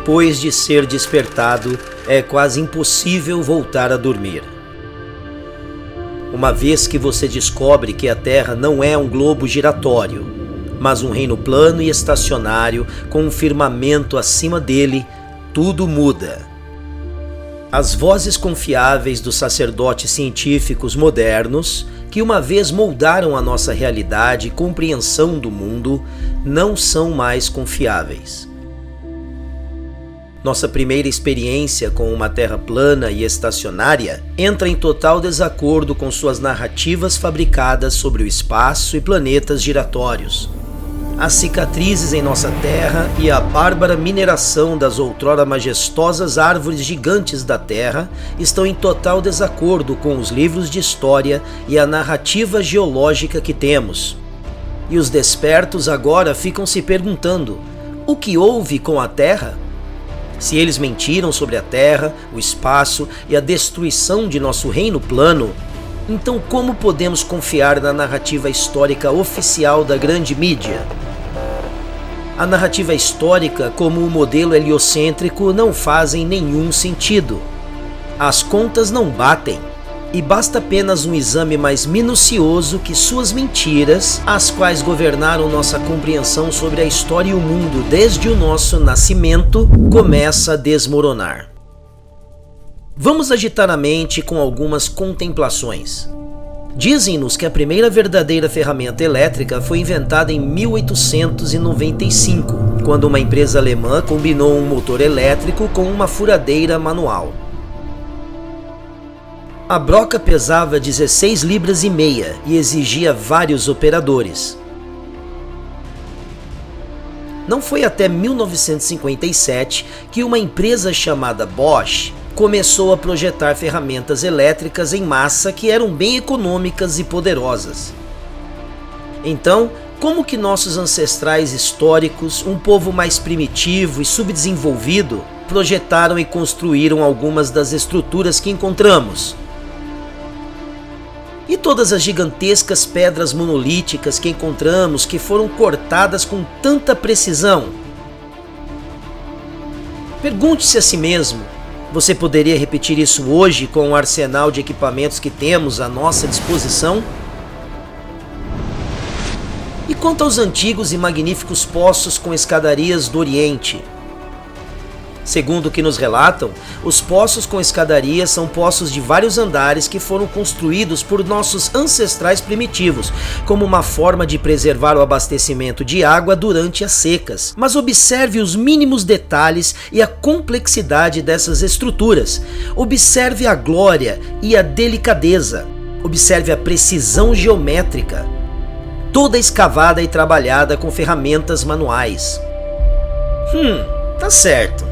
depois de ser despertado, é quase impossível voltar a dormir. Uma vez que você descobre que a Terra não é um globo giratório, mas um reino plano e estacionário com um firmamento acima dele, tudo muda. As vozes confiáveis dos sacerdotes científicos modernos, que uma vez moldaram a nossa realidade e compreensão do mundo, não são mais confiáveis. Nossa primeira experiência com uma Terra plana e estacionária entra em total desacordo com suas narrativas fabricadas sobre o espaço e planetas giratórios. As cicatrizes em nossa terra e a bárbara mineração das outrora majestosas árvores gigantes da terra estão em total desacordo com os livros de história e a narrativa geológica que temos. E os despertos agora ficam se perguntando: o que houve com a terra? Se eles mentiram sobre a terra, o espaço e a destruição de nosso reino plano, então como podemos confiar na narrativa histórica oficial da grande mídia? A narrativa histórica, como o modelo heliocêntrico, não fazem nenhum sentido. As contas não batem, e basta apenas um exame mais minucioso que suas mentiras, as quais governaram nossa compreensão sobre a história e o mundo desde o nosso nascimento, começa a desmoronar. Vamos agitar a mente com algumas contemplações. Dizem-nos que a primeira verdadeira ferramenta elétrica foi inventada em 1895, quando uma empresa alemã combinou um motor elétrico com uma furadeira manual. A broca pesava 16 libras e meia e exigia vários operadores. Não foi até 1957 que uma empresa chamada Bosch começou a projetar ferramentas elétricas em massa que eram bem econômicas e poderosas. Então, como que nossos ancestrais históricos, um povo mais primitivo e subdesenvolvido, projetaram e construíram algumas das estruturas que encontramos? E todas as gigantescas pedras monolíticas que encontramos que foram cortadas com tanta precisão? Pergunte-se a si mesmo: você poderia repetir isso hoje com o arsenal de equipamentos que temos à nossa disposição? E quanto aos antigos e magníficos poços com escadarias do Oriente? Segundo o que nos relatam, os poços com escadarias são poços de vários andares que foram construídos por nossos ancestrais primitivos, como uma forma de preservar o abastecimento de água durante as secas. Mas observe os mínimos detalhes e a complexidade dessas estruturas. Observe a glória e a delicadeza. Observe a precisão geométrica. Toda escavada e trabalhada com ferramentas manuais. Tá certo.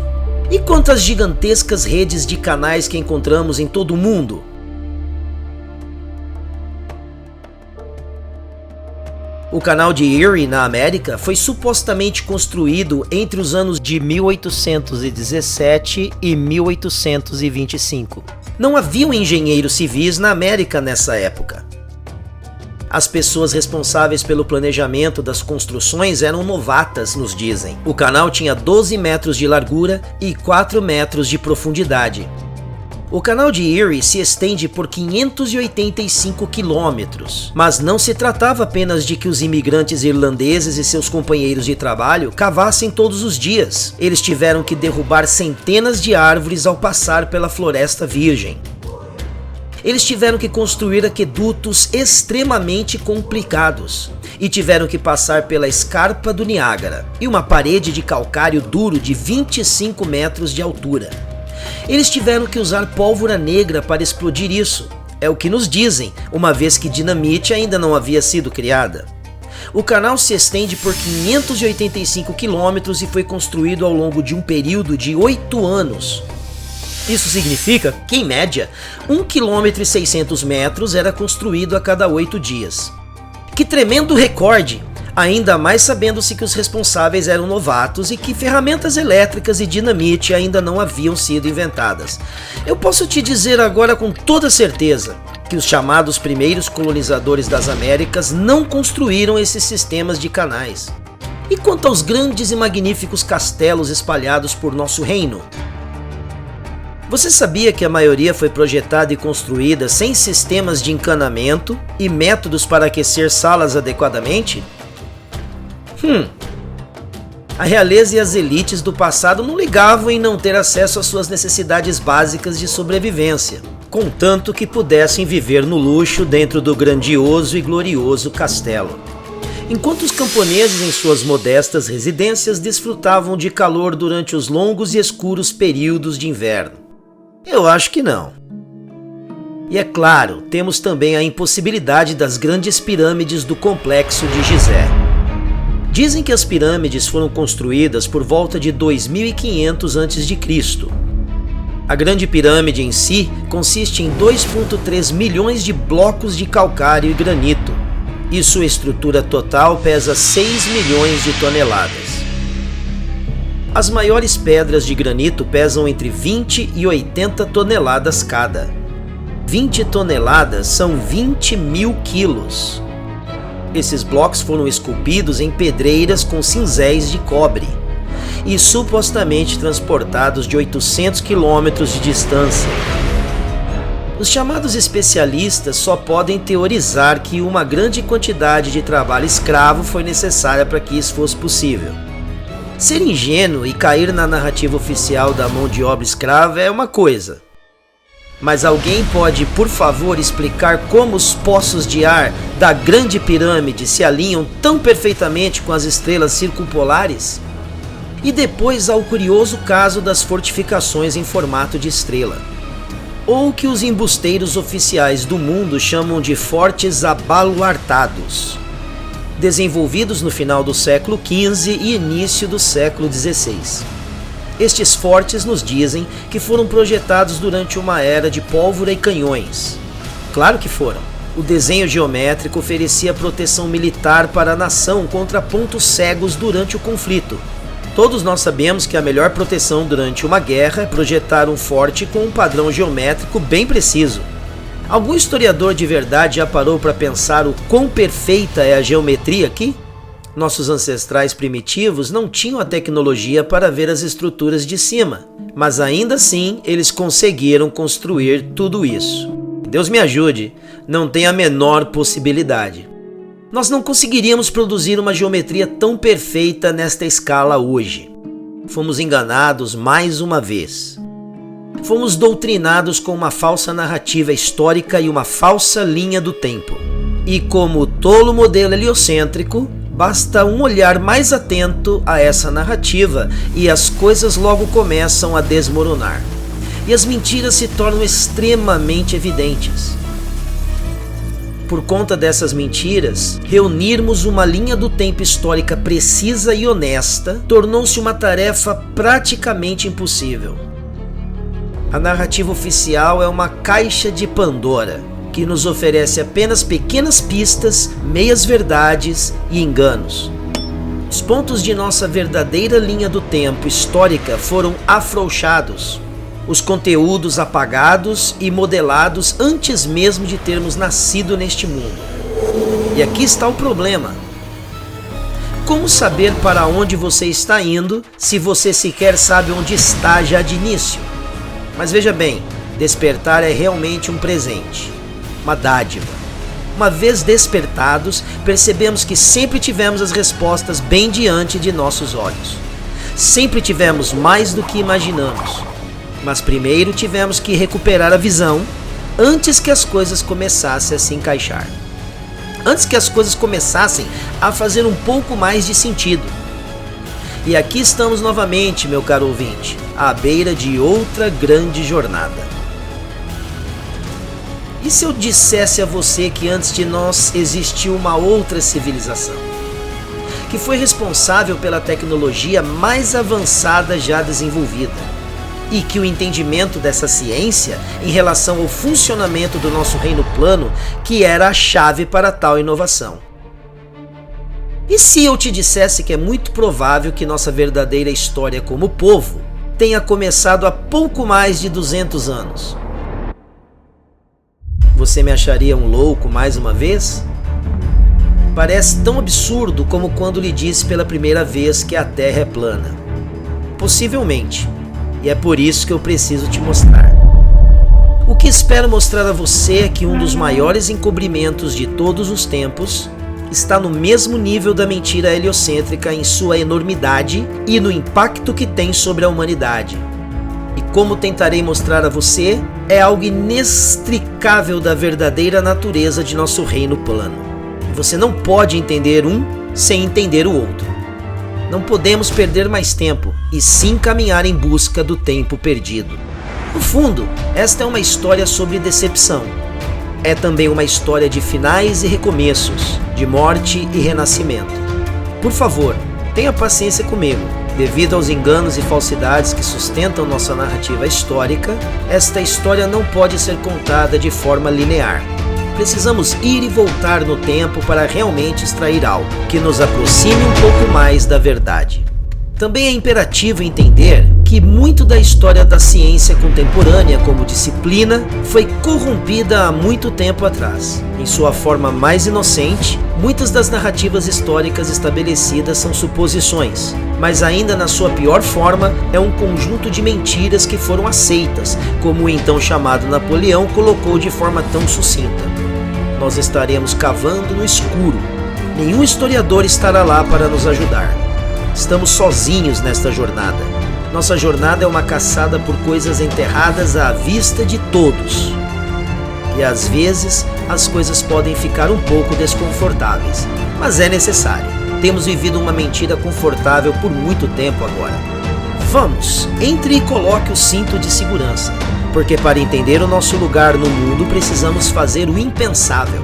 E quanto às gigantescas redes de canais que encontramos em todo o mundo? O canal de Erie, na América, foi supostamente construído entre os anos de 1817 e 1825. Não haviam engenheiros civis na América nessa época. As pessoas responsáveis pelo planejamento das construções eram novatas, nos dizem. O canal tinha 12 metros de largura e 4 metros de profundidade. O canal de Erie se estende por 585 quilômetros, mas não se tratava apenas de que os imigrantes irlandeses e seus companheiros de trabalho cavassem todos os dias. Eles tiveram que derrubar centenas de árvores ao passar pela floresta virgem. Eles tiveram que construir aquedutos extremamente complicados e tiveram que passar pela escarpa do Niágara e uma parede de calcário duro de 25 metros de altura. Eles tiveram que usar pólvora negra para explodir isso, é o que nos dizem, uma vez que dinamite ainda não havia sido criada. O canal se estende por 585 quilômetros e foi construído ao longo de um período de 8 anos. Isso significa que, em média, 1,6 km era construído a cada 8 dias. Que tremendo recorde! Ainda mais sabendo-se que os responsáveis eram novatos e que ferramentas elétricas e dinamite ainda não haviam sido inventadas. Eu posso te dizer agora com toda certeza que os chamados primeiros colonizadores das Américas não construíram esses sistemas de canais. E quanto aos grandes e magníficos castelos espalhados por nosso reino? Você sabia que a maioria foi projetada e construída sem sistemas de encanamento e métodos para aquecer salas adequadamente? A realeza e as elites do passado não ligavam em não ter acesso às suas necessidades básicas de sobrevivência, contanto que pudessem viver no luxo dentro do grandioso e glorioso castelo. Enquanto os camponeses em suas modestas residências desfrutavam de calor durante os longos e escuros períodos de inverno. Eu acho que não. E é claro, temos também a impossibilidade das grandes pirâmides do complexo de Gizé. Dizem que as pirâmides foram construídas por volta de 2500 a.C. A Grande Pirâmide em si consiste em 2,3 milhões de blocos de calcário e granito, e sua estrutura total pesa 6 milhões de toneladas. As maiores pedras de granito pesam entre 20 e 80 toneladas cada. 20 toneladas são 20 mil quilos. Esses blocos foram esculpidos em pedreiras com cinzéis de cobre e supostamente transportados de 800 quilômetros de distância. Os chamados especialistas só podem teorizar que uma grande quantidade de trabalho escravo foi necessária para que isso fosse possível. Ser ingênuo e cair na narrativa oficial da mão de obra escrava é uma coisa. Mas alguém pode, por favor, explicar como os poços de ar da Grande Pirâmide se alinham tão perfeitamente com as estrelas circumpolares? E depois há o curioso caso das fortificações em formato de estrela, ou que os embusteiros oficiais do mundo chamam de fortes abaluartados, desenvolvidos no final do século XV e início do século XVI. Estes fortes nos dizem que foram projetados durante uma era de pólvora e canhões. Claro que foram. O desenho geométrico oferecia proteção militar para a nação contra pontos cegos durante o conflito. Todos nós sabemos que a melhor proteção durante uma guerra é projetar um forte com um padrão geométrico bem preciso. Algum historiador de verdade já parou para pensar o quão perfeita é a geometria aqui? Nossos ancestrais primitivos não tinham a tecnologia para ver as estruturas de cima, mas ainda assim eles conseguiram construir tudo isso. Deus me ajude, não tem a menor possibilidade. Nós não conseguiríamos produzir uma geometria tão perfeita nesta escala hoje. Fomos enganados mais uma vez. Fomos doutrinados com uma falsa narrativa histórica e uma falsa linha do tempo. E como o tolo modelo heliocêntrico, basta um olhar mais atento a essa narrativa e as coisas logo começam a desmoronar. E as mentiras se tornam extremamente evidentes. Por conta dessas mentiras, reunirmos uma linha do tempo histórica precisa e honesta tornou-se uma tarefa praticamente impossível. A narrativa oficial é uma caixa de Pandora, que nos oferece apenas pequenas pistas, meias-verdades e enganos. Os pontos de nossa verdadeira linha do tempo histórica foram afrouxados, os conteúdos apagados e modelados antes mesmo de termos nascido neste mundo. E aqui está o problema. Como saber para onde você está indo se você sequer sabe onde está já de início? Mas veja bem, despertar é realmente um presente, uma dádiva. Uma vez despertados, percebemos que sempre tivemos as respostas bem diante de nossos olhos. Sempre tivemos mais do que imaginamos. Mas primeiro tivemos que recuperar a visão antes que as coisas começassem a se encaixar. Antes que as coisas começassem a fazer um pouco mais de sentido. E aqui estamos novamente, meu caro ouvinte, à beira de outra grande jornada. E se eu dissesse a você que antes de nós existiu uma outra civilização, que foi responsável pela tecnologia mais avançada já desenvolvida, e que o entendimento dessa ciência em relação ao funcionamento do nosso reino plano que era a chave para tal inovação? E se eu te dissesse que é muito provável que nossa verdadeira história como povo tenha começado há pouco mais de 200 anos? Você me acharia um louco mais uma vez? Parece tão absurdo como quando lhe disse pela primeira vez que a Terra é plana. Possivelmente, e é por isso que eu preciso te mostrar. O que espero mostrar a você é que um dos maiores encobrimentos de todos os tempos está no mesmo nível da mentira heliocêntrica em sua enormidade e no impacto que tem sobre a humanidade. E como tentarei mostrar a você, é algo inextricável da verdadeira natureza de nosso reino plano. E você não pode entender um sem entender o outro. Não podemos perder mais tempo, e sim caminhar em busca do tempo perdido. No fundo, esta é uma história sobre decepção. É também uma história de finais e recomeços, de morte e renascimento. Por favor, tenha paciência comigo. Devido aos enganos e falsidades que sustentam nossa narrativa histórica, esta história não pode ser contada de forma linear. Precisamos ir e voltar no tempo para realmente extrair algo que nos aproxime um pouco mais da verdade. Também é imperativo entender que muito da história da ciência contemporânea como disciplina foi corrompida há muito tempo atrás. Em sua forma mais inocente, muitas das narrativas históricas estabelecidas são suposições, mas ainda na sua pior forma é um conjunto de mentiras que foram aceitas, como o então chamado Napoleão colocou de forma tão sucinta. Nós estaremos cavando no escuro. Nenhum historiador estará lá para nos ajudar. Estamos sozinhos nesta jornada. Nossa jornada é uma caçada por coisas enterradas à vista de todos. E às vezes as coisas podem ficar um pouco desconfortáveis, mas é necessário. Temos vivido uma mentira confortável por muito tempo agora. Vamos, entre e coloque o cinto de segurança, porque para entender o nosso lugar no mundo precisamos fazer o impensável.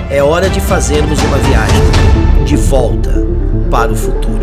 É hora de fazermos uma viagem de volta para o futuro.